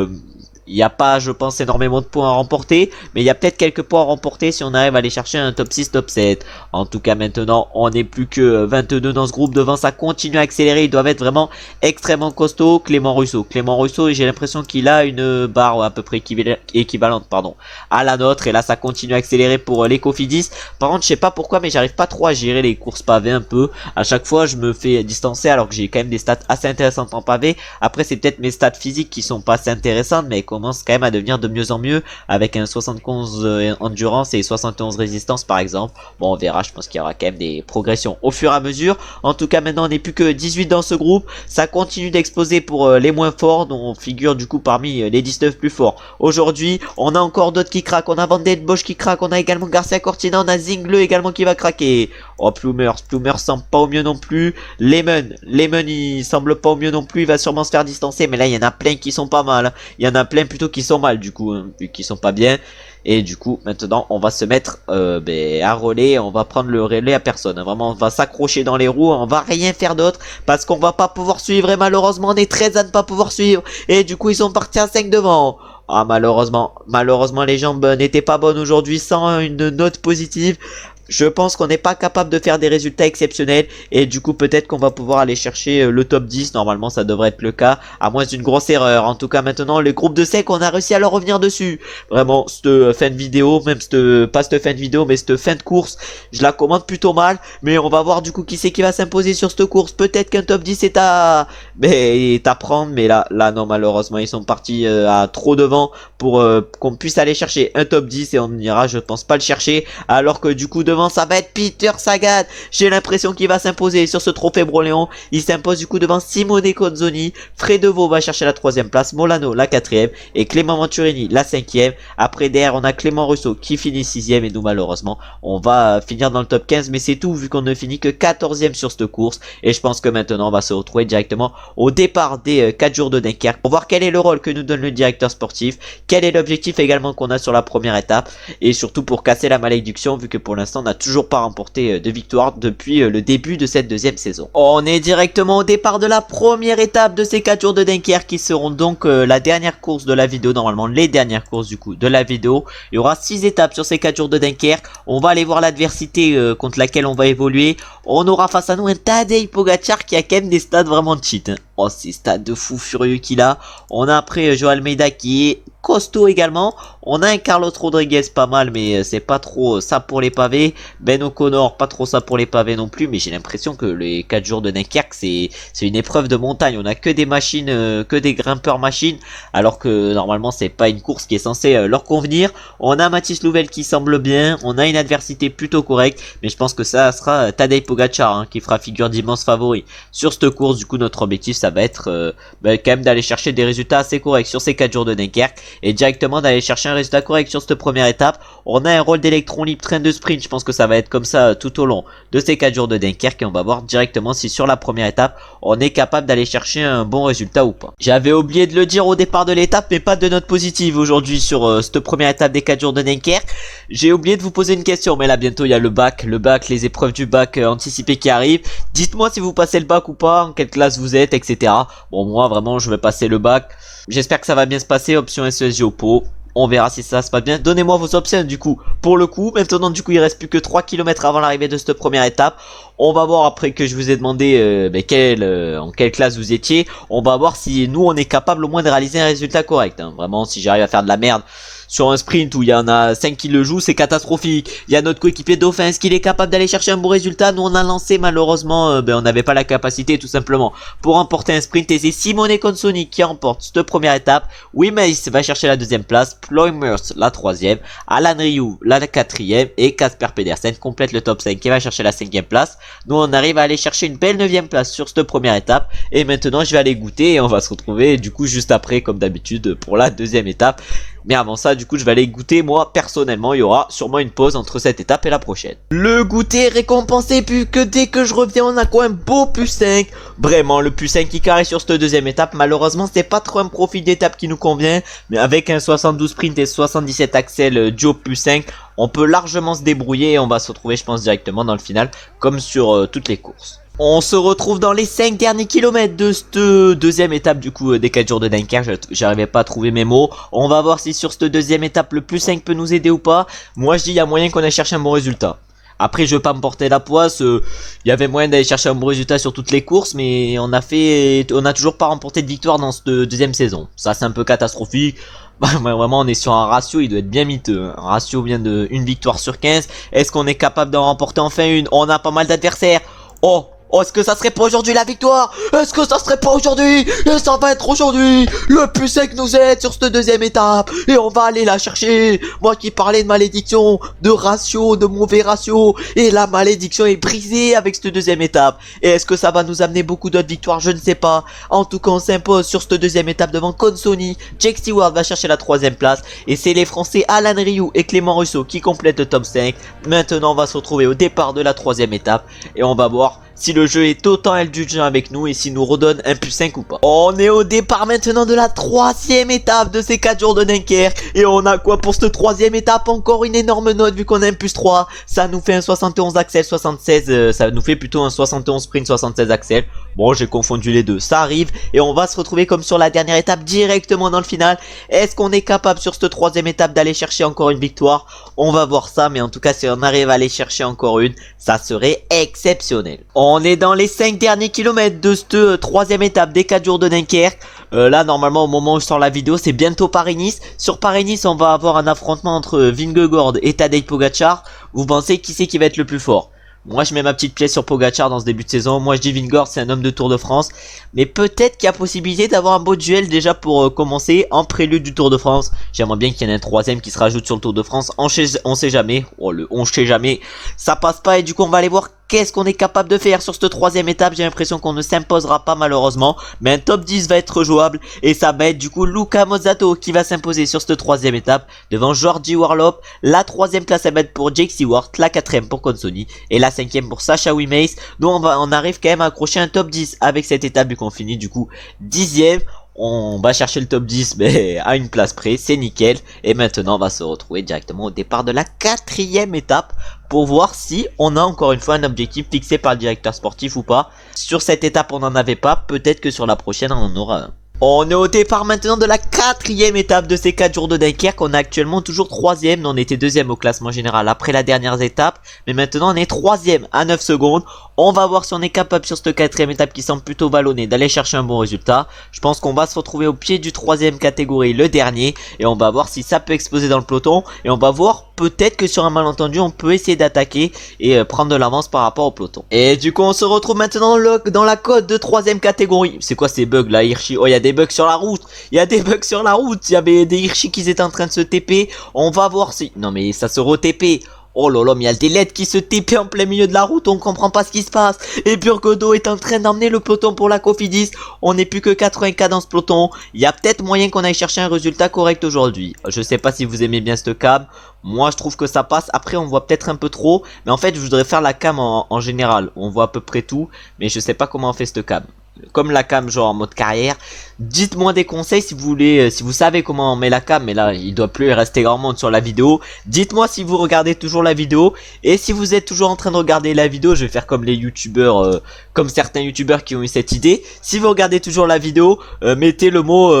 il n'y a pas, je pense, énormément de points à remporter. Mais il y a peut-être quelques points à remporter si on arrive à aller chercher un top 6, top 7. En tout cas, maintenant, on n'est plus que 22 dans ce groupe. Devant, ça continue à accélérer. Ils doivent être vraiment extrêmement costauds. Clément Russo, j'ai l'impression qu'il a une barre à peu près équivalente à la nôtre. Et là, ça continue à accélérer pour les Cofidis. Par contre, je sais pas pourquoi, mais j'arrive pas trop à gérer les courses pavées un peu. À chaque fois, je me fais distancer alors que j'ai quand même des stats assez intéressantes en pavé. Après, c'est peut-être mes stats physiques qui sont pas assez intéressantes, mais commence quand même à devenir de mieux en mieux avec un 75 endurance et 71 résistance par exemple. Bon on verra, je pense qu'il y aura quand même des progressions au fur et à mesure. En tout cas maintenant on n'est plus que 18 dans ce groupe. Ça continue d'exploser pour les moins forts dont on figure du coup parmi les 19 plus forts. Aujourd'hui on a encore d'autres qui craquent. On a Van Den Bosch qui craque. On a également Garcia Cortina. On a Zingle également qui va craquer. Oh Plumers semble pas au mieux non plus. Lemon il semble pas au mieux non plus. Il va sûrement se faire distancer. Mais là il y en a plein qui sont pas mal. Il y en a plein plutôt qui sont mal du coup, vu qu'ils sont pas bien. Et du coup maintenant on va se mettre à relais. On va prendre le relais à personne. Vraiment on va s'accrocher dans les roues. On va rien faire d'autre parce qu'on va pas pouvoir suivre. Et malheureusement on est 13 à ne pas pouvoir suivre. Et du coup ils sont partis à 5 devant. Ah malheureusement les jambes n'étaient pas bonnes aujourd'hui. Sans une note positive, je pense qu'on n'est pas capable de faire des résultats exceptionnels. Et du coup peut-être qu'on va pouvoir aller chercher le top 10. Normalement ça devrait être le cas, à moins d'une grosse erreur. En tout cas maintenant le groupe de sec on a réussi à leur revenir dessus. Vraiment cette fin de vidéo, même pas cette fin de vidéo mais cette fin de course, je la commande plutôt mal. Mais on va voir du coup qui c'est qui va s'imposer sur cette course. Peut-être qu'un top 10 est à prendre. Mais là non malheureusement ils sont partis à trop devant pour qu'on puisse aller chercher un top 10. Et on ira je pense pas le chercher. Alors que du coup devant ça va être Peter Sagan. J'ai l'impression qu'il va s'imposer sur ce trophée Broléon. Il s'impose du coup devant Simone Cozzoni. Fredevaux va chercher la 3ème place. Molano la 4ème. Et Clément Venturini la 5ème. Après derrière on a Clément Russo qui finit 6ème. Et nous malheureusement on va finir dans le top 15. Mais c'est tout vu qu'on ne finit que 14ème sur cette course. Et je pense que maintenant on va se retrouver directement au départ des 4 jours de Dunkerque. Pour voir quel est le rôle que nous donne le directeur sportif. Quel est l'objectif également qu'on a sur la première étape. Et surtout pour casser la malédiction vu que pour l'instant on a n'a toujours pas remporté de victoire depuis le début de cette deuxième saison. On est directement au départ de la première étape de ces 4 jours de Dunkerque qui seront donc la dernière course de la vidéo, normalement les dernières courses du coup de la vidéo. Il y aura 6 étapes sur ces 4 jours de Dunkerque. On va aller voir l'adversité contre laquelle on va évoluer. On aura face à nous un Tadej Pogacar qui a quand même des stats vraiment cheat. Hein. Oh, ces stats de fou furieux qu'il a. On a après Joao Almeida qui est costaud également. On a un Carlos Rodriguez pas mal, mais c'est pas trop ça pour les pavés. Ben O'Connor, pas trop ça pour les pavés non plus, mais j'ai l'impression que les 4 jours de Dunkerque c'est une épreuve de montagne. On a que des machines, que des grimpeurs machines, alors que normalement c'est pas une course qui est censée leur convenir. On a Mathis Louvel qui semble bien, on a une adversité plutôt correcte, mais je pense que ça sera Tadej Pogacar hein, qui fera figure d'immense favori sur cette course. Du coup notre objectif ça va être quand même d'aller chercher des résultats assez corrects sur ces 4 jours de Dunkerque et directement d'aller chercher un résultat correct sur cette première étape. On a un rôle d'électron libre train de sprint, je pense que ça va être comme ça tout au long de ces 4 jours de Dunkerque et on va voir directement si sur la première étape on est capable d'aller chercher un bon résultat ou pas. J'avais oublié de le dire au départ de l'étape, mais pas de note positive aujourd'hui sur cette première étape des 4 jours de Dunkerque. J'ai oublié de vous poser une question, mais là bientôt il y a le bac, les épreuves du bac anticipé qui arrivent. Dites-moi si vous passez le bac ou pas, en quelle classe vous êtes, etc. Bon moi vraiment je vais passer le bac. J'espère que ça va bien se passer, option SESG au pot. On verra si ça se passe bien. Donnez-moi vos options du coup. Pour le coup, maintenant du coup il reste plus que 3 km avant l'arrivée de cette première étape. On va voir après que je vous ai demandé en quelle classe vous étiez. On va voir si nous on est capable au moins de réaliser un résultat correct. Hein. Vraiment si j'arrive à faire de la merde sur un sprint où il y en a 5 qui le jouent, c'est catastrophique. Il y a notre coéquipier Dauphin, est-ce qu'il est capable d'aller chercher un bon résultat? Nous on a lancé malheureusement, on n'avait pas la capacité tout simplement pour remporter un sprint et c'est Simone Consoni qui remporte cette première étape. Wimeis va chercher la deuxième place, Ploymers la troisième, Alan Rioux la quatrième et Casper Pedersen complète le top 5 et va chercher la cinquième place. Nous on arrive à aller chercher une belle 9ème place sur cette première étape et maintenant je vais aller goûter et on va se retrouver du coup juste après comme d'habitude pour la deuxième étape. Mais avant ça, du coup, je vais aller goûter. Moi, personnellement, il y aura sûrement une pause entre cette étape et la prochaine. Le goûter récompensé, puis que dès que je reviens, on a quoi? Un beau plus 5. Vraiment, le plus 5 qui carré sur cette deuxième étape. Malheureusement, c'est pas trop un profil d'étape qui nous convient. Mais avec un 72 sprint et 77 axel duo plus 5, on peut largement se débrouiller et on va se retrouver, je pense, directement dans le final, comme sur toutes les courses. On se retrouve dans les 5 derniers kilomètres de cette deuxième étape du coup des 4 jours de Dunkerque. J'arrivais pas à trouver mes mots. On va voir si sur cette deuxième étape le plus 5 peut nous aider ou pas. Moi je dis il y a moyen qu'on aille chercher un bon résultat. Après je veux pas me porter la poisse, il y avait moyen d'aller chercher un bon résultat sur toutes les courses, mais on a toujours pas remporté de victoire dans cette deuxième saison. Ça c'est un peu catastrophique. Vraiment on est sur un ratio, il doit être bien miteux. Un ratio bien de 1 victoire sur 15. Est-ce qu'on est capable d'en remporter enfin une? On a pas mal d'adversaires. Oh, est-ce que ça serait pas aujourd'hui la victoire? Est-ce que ça serait pas aujourd'hui? Et ça va être aujourd'hui. Le plus sec nous aide sur cette deuxième étape. Et on va aller la chercher. Moi qui parlais de malédiction, de ratio, de mauvais ratio. Et la malédiction est brisée avec cette deuxième étape. Et est-ce que ça va nous amener beaucoup d'autres victoires? Je ne sais pas. En tout cas, on s'impose sur cette deuxième étape devant Consoni. Jake Stewart va chercher la troisième place. Et c'est les Français Alan Rioux et Clément Russo qui complètent le top 5. Maintenant, on va se retrouver au départ de la troisième étape. Et on va voir si le jeu est autant indulgent avec nous et s'il nous redonne un plus 5 ou pas. On est au départ maintenant de la troisième étape de ces 4 jours de Dunkerque. Et on a quoi pour cette troisième étape? Encore une énorme note vu qu'on a un plus 3. Ça nous fait un 71 axel 76. Ça nous fait plutôt un 71 sprint 76 axel. Bon, j'ai confondu les deux. Ça arrive et on va se retrouver comme sur la dernière étape directement dans le final. Est-ce qu'on est capable sur cette troisième étape d'aller chercher encore une victoire? On va voir ça, mais en tout cas si on arrive à aller chercher encore une, ça serait exceptionnel. On est dans les 5 derniers kilomètres de cette troisième étape des 4 jours de Dunkerque. Là normalement au moment où je sors la vidéo c'est bientôt Paris-Nice. Sur Paris-Nice on va avoir un affrontement entre Vingegaard et Tadej Pogacar. Vous pensez qui c'est qui va être le plus fort? Moi je mets ma petite pièce sur Pogacar dans ce début de saison. Moi je dis Vingegaard c'est un homme de Tour de France. Mais peut-être qu'il y a possibilité d'avoir un beau duel déjà pour commencer en prélude du Tour de France. J'aimerais bien qu'il y en ait un troisième qui se rajoute sur le Tour de France. On sait jamais. Oh le on sait jamais. Ça passe pas et du coup on va aller voir qu'est-ce qu'on est capable de faire sur cette troisième étape. J'ai l'impression qu'on ne s'imposera pas malheureusement. Mais un top 10 va être jouable. Et ça va être du coup Luca Mozzato qui va s'imposer sur cette troisième étape. Devant Georgi Warlop. La troisième place à mettre pour Jake Stewart. La quatrième pour Consoni. Et la cinquième pour Sacha Wimeis. Donc on arrive quand même à accrocher un top 10 avec cette étape vu qu'on finit du coup 10ème. On va chercher le top 10 mais à une place près, c'est nickel. Et maintenant on va se retrouver directement au départ de la 4e étape pour voir si on a encore une fois un objectif fixé par le directeur sportif ou pas. Sur cette étape on n'en avait pas, peut-être que sur la prochaine on en aura un. On est au départ maintenant de la 4e étape de ces 4 jours de Dunkerque. On est actuellement toujours 3ème. On était 2ème au classement général après la dernière étape. Mais maintenant on est 3ème à 9 secondes. On va voir si on est capable sur cette 4ème étape qui semble plutôt vallonnée d'aller chercher un bon résultat. Je pense qu'on va se retrouver au pied du 3ème catégorie, le dernier. Et on va voir si ça peut exploser dans le peloton. Et on va voir peut-être que sur un malentendu on peut essayer d'attaquer et prendre de l'avance par rapport au peloton. Et du coup on se retrouve maintenant dans la cote de 3ème catégorie. C'est quoi ces bugs là, Hirschi? Oh, il y a des bugs sur la route. Il y a des bugs sur la route. Il y avait des Hirschi qui étaient en train de se TP. On va voir si... Non mais ça se re-TP. Oh là là, mais il y a des LED qui se TP en plein milieu de la route, on comprend pas ce qui se passe. Et Burgodo est en train d'emmener le peloton pour la Cofidis. On n'est plus que 80K dans ce peloton. Il y a peut-être moyen qu'on aille chercher un résultat correct aujourd'hui. Je sais pas si vous aimez bien cette cam. Moi je trouve que ça passe. Après on voit peut-être un peu trop. Mais en fait je voudrais faire la cam en général. On voit à peu près tout. Mais je sais pas comment on fait cette cam. Comme la cam genre en mode carrière. Dites-moi des conseils si vous voulez, si vous savez comment on met la cam. Mais là il doit plus rester grand monde sur la vidéo. Dites-moi si vous regardez toujours la vidéo. Et si vous êtes toujours en train de regarder la vidéo, je vais faire comme les youtubeurs, comme certains youtubeurs qui ont eu cette idée. Si vous regardez toujours la vidéo, mettez le mot...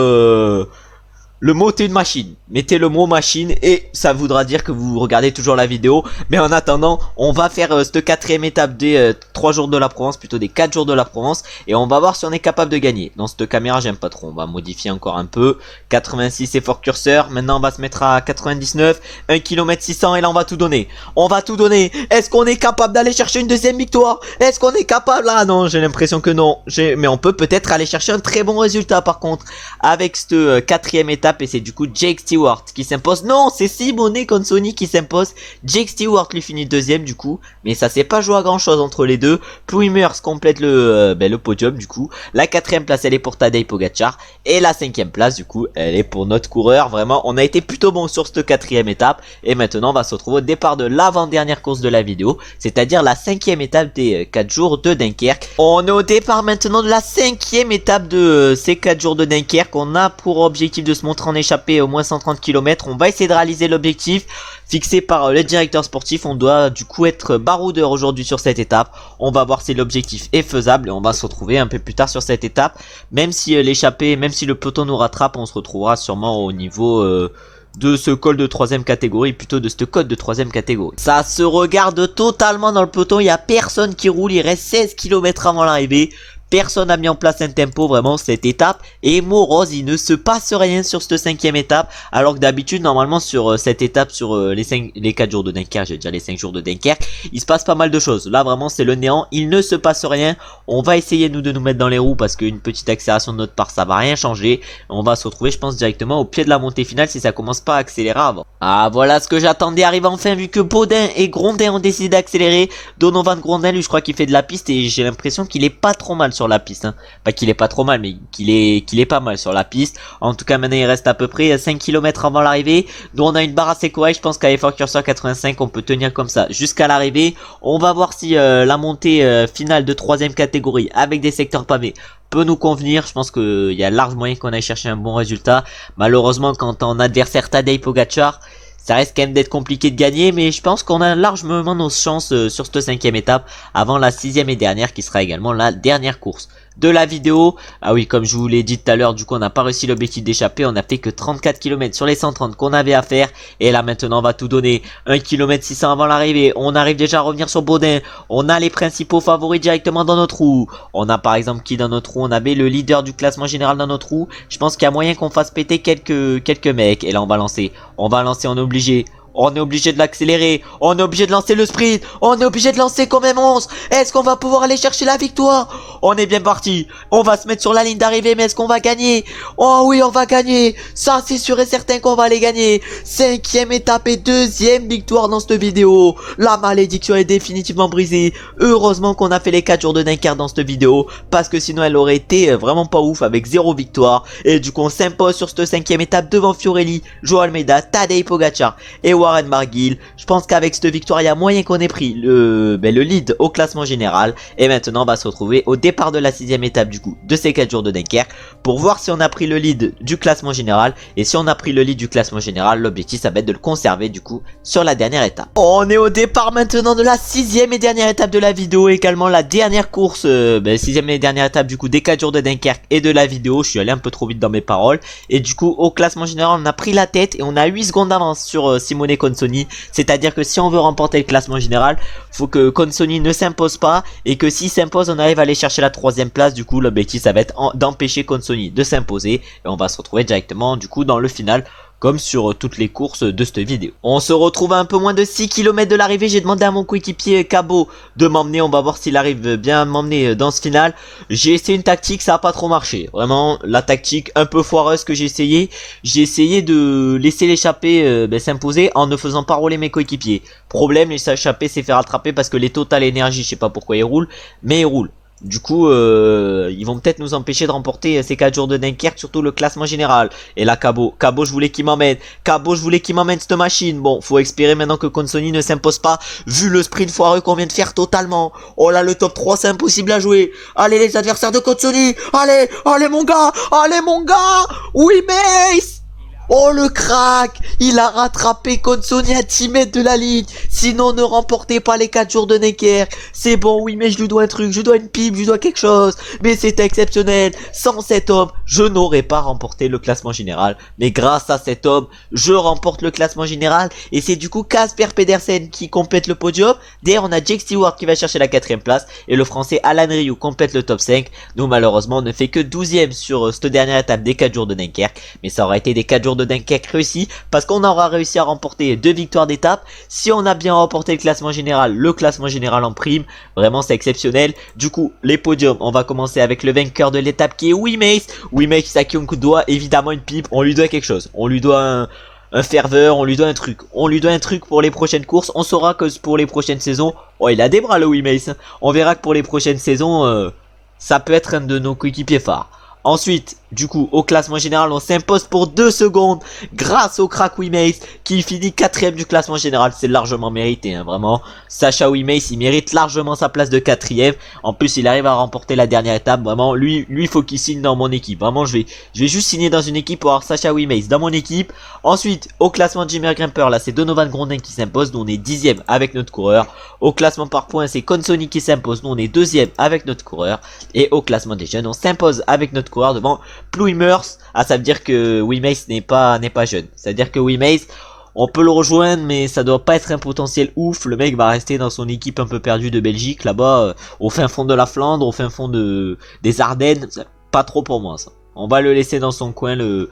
Le mot t'es une machine, mettez le mot machine et ça voudra dire que vous regardez toujours la vidéo. Mais en attendant, on va faire cette 4ème étape des 3 jours de la Provence, plutôt des 4 jours de la Provence. Et on va voir si on est capable de gagner. Dans cette caméra j'aime pas trop, on va modifier encore un peu. 86 effort curseur, maintenant on va se mettre à 99, 1 km 600 et là on va tout donner. On va tout donner. Est-ce qu'on est capable d'aller chercher une 2ème victoire? Est-ce qu'on est capable? Ah non, j'ai l'impression que non. Mais on peut peut-être aller chercher un très bon résultat par contre avec cette 4ème étape. Et c'est du coup Jake Stewart qui s'impose. Non, c'est Simone Consoni qui s'impose. Jake Stewart lui finit 2ème du coup. Mais ça s'est pas joué à grand chose entre les deux. Plumers complète le podium du coup. La 4ème place elle est pour Tadej Pogacar. Et la 5ème place du coup elle est pour notre coureur. Vraiment on a été plutôt bon sur cette 4ème étape. Et maintenant on va se retrouver au départ de l'avant-dernière course de la vidéo. C'est-à-dire la 5ème étape des 4 jours de Dunkerque. On est au départ maintenant de la 5ème étape de ces 4 jours de Dunkerque. On a pour objectif de se montrer en échappé au moins 130 km. On va essayer de réaliser l'objectif fixé par le directeur sportif. On doit du coup être baroudeur aujourd'hui sur cette étape. On va voir si l'objectif est faisable et on va se retrouver un peu plus tard sur cette étape. Même si l'échappée, même si le peloton nous rattrape, on se retrouvera sûrement au niveau de ce col de 3ème catégorie, plutôt de ce code de 3ème catégorie. Ça se regarde totalement dans le peloton. Il n'y a personne qui roule. Il reste 16 km avant l'arrivée. Personne n'a mis en place un tempo vraiment cette étape. Et morose, il ne se passe rien sur cette 5ème étape. Alors que d'habitude, normalement sur cette étape, sur les 4 jours de Dunkerque, j'ai déjà les 5 jours de Dunkerque, il se passe pas mal de choses. Là vraiment c'est le néant, il ne se passe rien. On va essayer nous de nous mettre dans les roues parce qu'une petite accélération de notre part ça va rien changer. On va se retrouver je pense directement au pied de la montée finale si ça commence pas à accélérer avant. Ah voilà ce que j'attendais arrive enfin, vu que Baudin et Grondin ont décidé d'accélérer. Donovan Grondin lui je crois qu'il fait de la piste et j'ai l'impression qu'il est pas trop mal sur la piste hein. Pas qu'il est pas trop mal mais qu'il est pas mal sur la piste. En tout cas maintenant il reste à peu près 5 km avant l'arrivée. Nous on a une barre assez correcte, je pense qu'à effort curseur 85 on peut tenir comme ça jusqu'à l'arrivée. On va voir si la montée finale de 3ème catégorie avec des secteurs pavés peut nous convenir. Je pense qu'il y a large moyen qu'on aille chercher un bon résultat. Malheureusement quand on adversaire Tadej Pogacar, ça reste quand même d'être compliqué de gagner, mais je pense qu'on a largement nos chances sur cette 5ème étape avant la 6ème et dernière qui sera également la dernière course de la vidéo. Ah oui, comme je vous l'ai dit tout à l'heure, du coup on n'a pas réussi l'objectif d'échapper. On a fait que 34 km sur les 130 qu'on avait à faire. Et là maintenant on va tout donner. 1 km 600 avant l'arrivée. On arrive déjà à revenir sur Baudin. On a les principaux favoris directement dans notre roue. On a par exemple qui dans notre roue? On avait le leader du classement général dans notre roue. Je pense qu'il y a moyen qu'on fasse péter quelques mecs. Et là on va lancer. On est obligé. On est obligé de l'accélérer. On est obligé de lancer le sprint. On est obligé de lancer quand même 11. Est-ce qu'on va pouvoir aller chercher la victoire? On est bien parti. On va se mettre sur la ligne d'arrivée. Mais est-ce qu'on va gagner? Oh oui, on va gagner. Ça, c'est sûr et certain qu'on va aller gagner. 5ème étape et 2ème victoire dans cette vidéo. La malédiction est définitivement brisée. Heureusement qu'on a fait les 4 jours de Dunkerque dans cette vidéo. Parce que sinon, elle aurait été vraiment pas ouf avec 0 victoire. Et du coup, on s'impose sur cette 5ème étape devant Fiorelli, Joao Almeida, Tadej Pogacar et Warren Barguil. Je pense qu'avec cette victoire, il y a moyen qu'on ait pris le lead au classement général. Et maintenant, on va se retrouver au départ de la 6ème étape du coup de ces 4 jours de Dunkerque pour voir si on a pris le lead du classement général. Et si on a pris le lead du classement général, l'objectif ça va être de le conserver du coup sur la dernière étape. On est au départ maintenant de la 6ème et dernière étape de la vidéo, également la dernière course, 6ème et dernière étape du coup des 4 jours de Dunkerque et de la vidéo. Je suis allé un peu trop vite dans mes paroles. Et du coup au classement général on a pris la tête et on a 8 secondes d'avance sur Simone Consoni. C'est à dire que si on veut remporter le classement général, faut que Consoni ne s'impose pas, et que s'il s'impose on arrive à aller chercher la 3ème place. Du coup l'objectif ça va être d'empêcher Consoni de s'imposer, et on va se retrouver directement du coup dans le final comme sur toutes les courses de cette vidéo. On se retrouve à un peu moins de 6 km de l'arrivée. J'ai demandé à mon coéquipier Cabot de m'emmener. On va voir s'il arrive bien à m'emmener dans ce final. J'ai essayé une tactique, ça n'a pas trop marché. Vraiment, la tactique un peu foireuse que j'ai essayé. J'ai essayé de laisser l'échappée s'imposer en ne faisant pas rouler mes coéquipiers. Problème, l'échappée s'est fait rattraper parce que les Total Energy, je sais pas pourquoi ils roulent, mais ils roulent. Du coup, ils vont peut-être nous empêcher de remporter ces 4 jours de Dunkerque, surtout le classement général. Et là, Cabot, je voulais qu'il m'emmène. Cabot, je voulais qu'il m'emmène cette machine. Bon, faut espérer maintenant que Consoni ne s'impose pas, vu le sprint foireux qu'on vient de faire totalement. Oh là, le top 3, c'est impossible à jouer. Allez, les adversaires de Consoni. Allez, allez, mon gars. Allez, mon gars. Oui, Mace. Oh le crack, il a rattrapé Consoni à 10 mètres de la ligne. Sinon ne remportez pas les 4 jours de Dunkerque. C'est bon, oui, mais je lui dois un truc, je dois une pipe, je lui dois quelque chose. Mais c'est exceptionnel. Sans cet homme, je n'aurais pas remporté le classement général. Mais grâce à cet homme, je remporte le classement général. Et c'est du coup Casper Pedersen qui complète le podium. Derrière on a Jake Stewart qui va chercher la 4ème place. Et le français Alan Rioux complète le top 5. Nous malheureusement on ne fait que 12ème sur cette dernière étape des 4 jours de Dunkerque. Mais ça aura été des 4 jours de Dunkerque réussi, parce qu'on aura réussi à remporter 2 victoires d'étape. Si on a bien remporté le classement général en prime, vraiment c'est exceptionnel. Du coup les podiums, on va commencer avec le vainqueur de l'étape qui est Wimace. Wimace à qui on doit évidemment une pipe, on lui doit quelque chose, on lui doit un ferveur, on lui doit un truc pour les prochaines courses. On saura que pour les prochaines saisons, oh il a des bras le Wimace, on verra que pour les prochaines saisons ça peut être un de nos coéquipiers phares. Ensuite, du coup, au classement général, on s'impose pour 2 secondes grâce au crack Wimace qui finit 4ème du classement général. C'est largement mérité, hein, vraiment. Sacha Wimace, il mérite largement sa place de 4ème. En plus, il arrive à remporter la dernière étape. Vraiment, lui, faut qu'il signe dans mon équipe. Vraiment, je vais juste signer dans une équipe pour avoir Sacha Wimace dans mon équipe. Ensuite, au classement Jimmy Grimper, là, c'est Donovan Grondin qui s'impose. Nous, on est 10ème avec notre coureur. Au classement par points, c'est Consoni qui s'impose. Nous, on est 2ème avec notre coureur. Et au classement des jeunes, on s'impose avec notre coureur devant Ploumers. Ah, ça veut dire que Wimace n'est pas jeune. Ça veut dire que Wimace, on peut le rejoindre, mais ça doit pas être un potentiel ouf. Le mec va rester dans son équipe un peu perdue de Belgique, là-bas, au fin fond de la Flandre, au fin fond des Ardennes. Pas trop pour moi, ça. On va le laisser dans son coin, le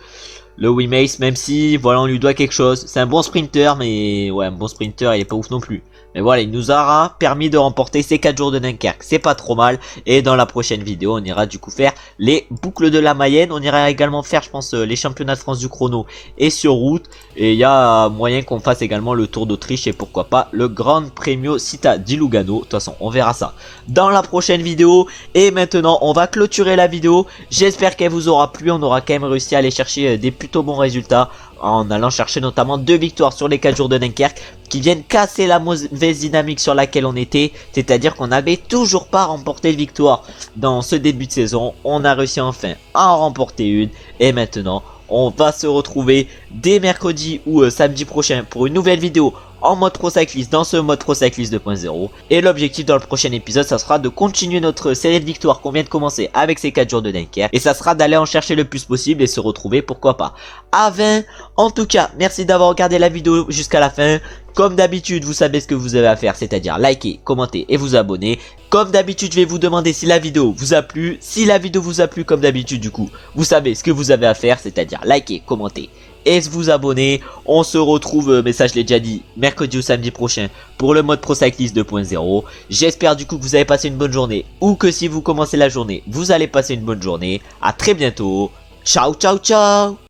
Wimace, même si, voilà, on lui doit quelque chose. C'est un bon sprinter, mais ouais, un bon sprinter, il est pas ouf non plus. Mais voilà, il nous aura permis de remporter ces 4 jours de Dunkerque. C'est pas trop mal. Et dans la prochaine vidéo, on ira du coup faire les boucles de la Mayenne. On ira également faire, je pense, les championnats de France du chrono et sur route. Et il y a moyen qu'on fasse également le Tour d'Autriche et pourquoi pas le Grand Premio Città di Lugano. De toute façon, on verra ça dans la prochaine vidéo. Et maintenant, on va clôturer la vidéo. J'espère qu'elle vous aura plu. On aura quand même réussi à aller chercher des plutôt bons résultats en allant chercher notamment 2 victoires sur les 4 jours de Dunkerque qui viennent casser la mauvaise dynamique sur laquelle on était, c'est-à-dire qu'on n'avait toujours pas remporté de victoire dans ce début de saison. On a réussi enfin à en remporter une et maintenant on va se retrouver dès mercredi ou samedi prochain pour une nouvelle vidéo en mode Pro Cyclist, dans ce mode Pro Cyclist 2.0. Et l'objectif dans le prochain épisode, ça sera de continuer notre série de victoires qu'on vient de commencer avec ces 4 jours de Dunkerque. Et ça sera d'aller en chercher le plus possible et se retrouver, pourquoi pas, à 20. En tout cas, merci d'avoir regardé la vidéo jusqu'à la fin. Comme d'habitude, vous savez ce que vous avez à faire, c'est-à-dire liker, commenter et vous abonner. Comme d'habitude, je vais vous demander si la vidéo vous a plu. Si la vidéo vous a plu, comme d'habitude, du coup, vous savez ce que vous avez à faire, c'est-à-dire liker, commenter et vous abonner. On se retrouve, mais ça je l'ai déjà dit, mercredi ou samedi prochain pour le mode Pro Cyclist 2.0. J'espère du coup que vous avez passé une bonne journée, ou que si vous commencez la journée, vous allez passer une bonne journée. À très bientôt. Ciao, ciao, ciao.